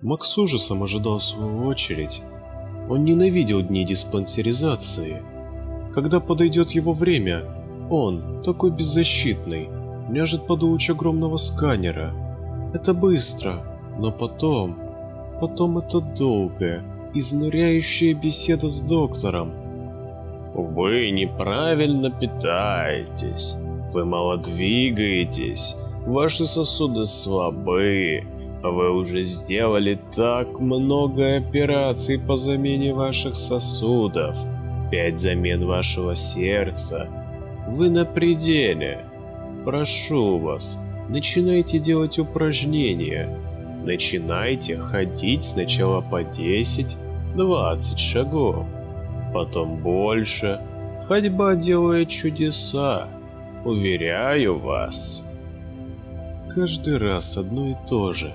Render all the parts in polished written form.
Макс с ужасом ожидал свою очередь. Он ненавидел дни диспансеризации. Когда подойдет его время, он, такой беззащитный, ляжет под луч огромного сканера. Это быстро, но потом это долгая, изнуряющая беседа с доктором. Вы неправильно питаетесь, вы мало двигаетесь, ваши сосуды слабы, вы уже сделали так много операций по замене ваших сосудов, 5 замен вашего сердца. Вы на пределе. Прошу вас, начинайте делать упражнения. Начинайте ходить сначала по 10-20 шагов, потом больше. Ходьба делает чудеса, уверяю вас. Каждый раз одно и то же.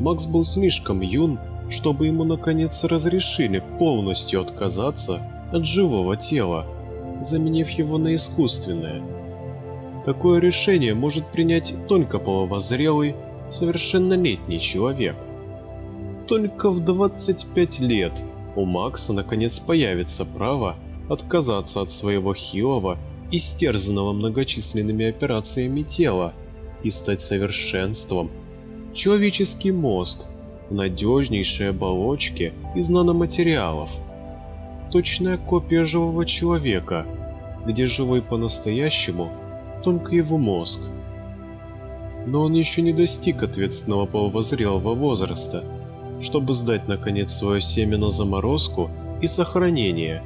Макс был слишком юн, чтобы ему наконец разрешили полностью отказаться от живого тела, заменив его на искусственное. Такое решение может принять только половозрелый, совершеннолетний человек. Только в 25 лет у Макса наконец появится право отказаться от своего хилого, истерзанного многочисленными операциями тела и стать совершенством. Человеческий мозг в надежнейшей оболочке из наноматериалов. Точная копия живого человека, где живой по-настоящему только его мозг. Но он еще не достиг ответственного половозрелого возраста, чтобы сдать наконец свое семя на заморозку и сохранение,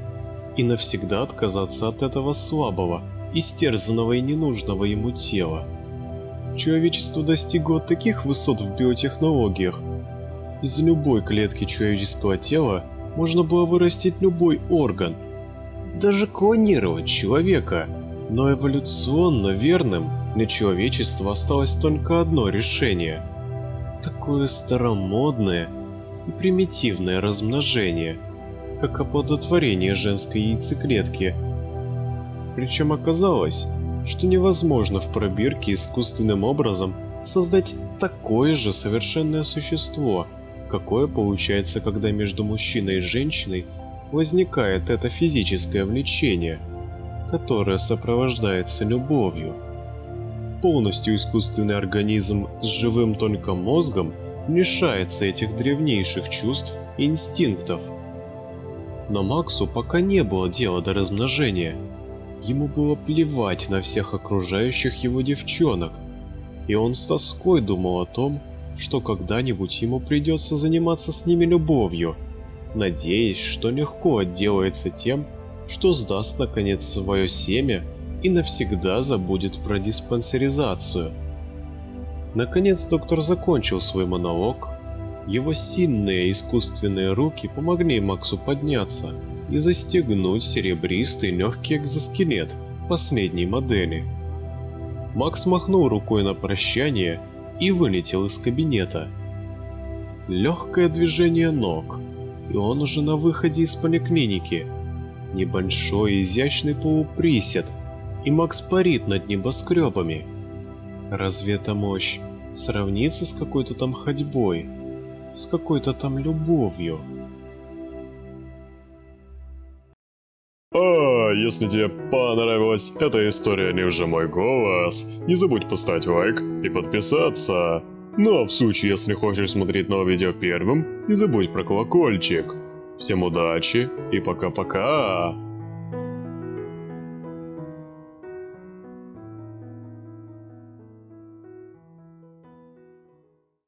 и навсегда отказаться от этого слабого, истерзанного и ненужного ему тела. Человечество достигло таких высот в биотехнологиях. Из любой клетки человеческого тела можно было вырастить любой орган, даже клонировать человека, но эволюционно верным для человечества осталось только одно решение. Такое старомодное и примитивное размножение, как оплодотворение женской яйцеклетки. Причем оказалось, что невозможно в пробирке искусственным образом создать такое же совершенное существо, какое получается, когда между мужчиной и женщиной возникает это физическое влечение, которое сопровождается любовью. Полностью искусственный организм с живым только мозгом лишается этих древнейших чувств и инстинктов. Но Максу пока не было дела до размножения. Ему было плевать на всех окружающих его девчонок, и он с тоской думал о том, что когда-нибудь ему придется заниматься с ними любовью, надеясь, что легко отделается тем, что сдаст наконец свое семя и навсегда забудет про диспансеризацию. Наконец доктор закончил свой монолог. Его сильные искусственные руки помогли Максу подняться и застегнуть серебристый легкий экзоскелет последней модели. Макс махнул рукой на прощание и вылетел из кабинета. Легкое движение ног, и он уже на выходе из поликлиники. Небольшой изящный полуприсед, и Макс парит над небоскребами. Разве эта мощь сравнится с какой-то там ходьбой, с какой-то там любовью? Если тебе понравилась эта история «Не уже мой голос», не забудь поставить лайк и подписаться. Ну а в случае, если хочешь смотреть новое видео первым, не забудь про колокольчик. Всем удачи и пока-пока!